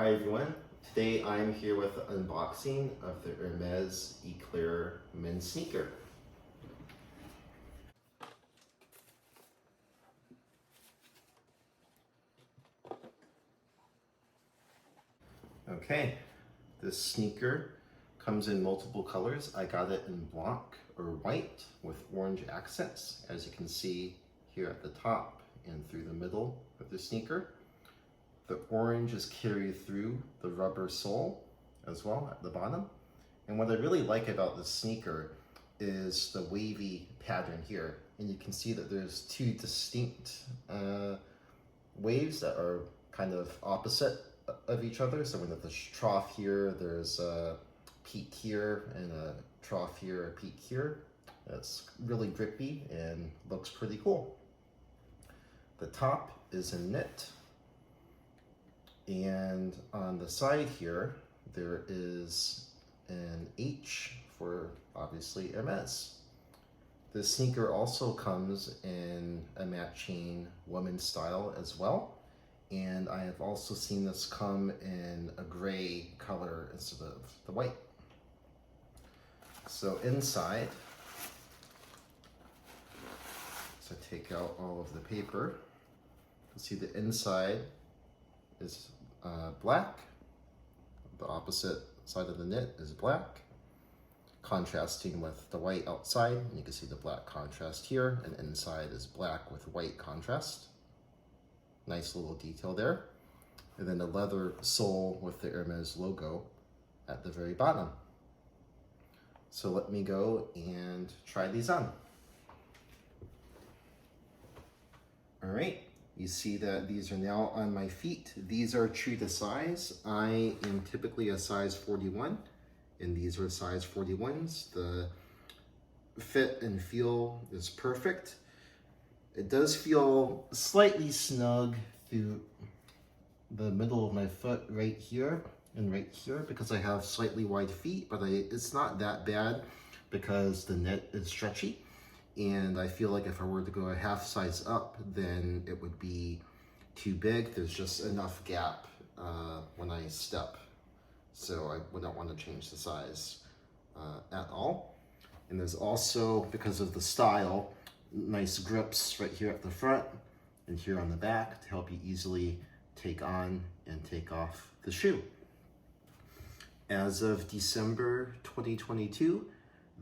Hi everyone, today I'm here with an unboxing of the Hermès Eclair men's sneaker. Okay, this sneaker comes in multiple colors. I got it in black or white with orange accents, as you can see here at the top and through the middle of the sneaker. The orange is carried through the rubber sole as well at the bottom. And what I really like about this sneaker is the wavy pattern here. And you can see that there's two distinct waves that are kind of opposite of each other. So when there's a trough here, there's a peak here, and a trough here, a peak here. It's really grippy and looks pretty cool. The top is in knit. And on the side here, there is an H for obviously Hermès. This sneaker also comes in a matching women's style as well. And I have also seen this come in a gray color instead of the white. So inside, so take out all of the paper. You'll see the inside is black. The opposite side of the knit is black, contrasting with the white outside. And you can see the black contrast here, and inside is black with white contrast. Nice little detail there. And then the leather sole with the Hermès logo at the very bottom. So let me go and try these on. All right. You see that these are now on my feet. These are true to size. I am typically a size 41, and these are size 41s. The fit and feel is perfect. It does feel slightly snug through the middle of my foot right here and right here because I have slightly wide feet, but it's not that bad because the knit is stretchy. And I feel like if I were to go a half size up, then it would be too big. There's just enough gap when I step. So I wouldn't want to change the size at all. And there's also, because of the style, nice grips right here at the front and here on the back to help you easily take on and take off the shoe. As of December 2022,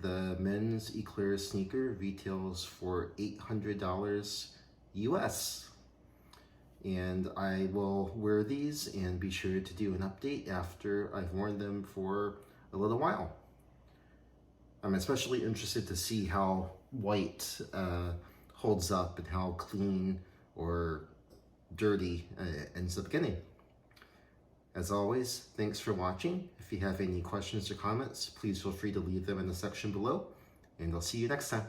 the men's Eclair sneaker retails for $800 US. And I will wear these and be sure to do an update after I've worn them for a little while. I'm especially interested to see how white holds up and how clean or dirty it ends up getting. As always, thanks for watching. If you have any questions or comments, please feel free to leave them in the section below, and I'll see you next time.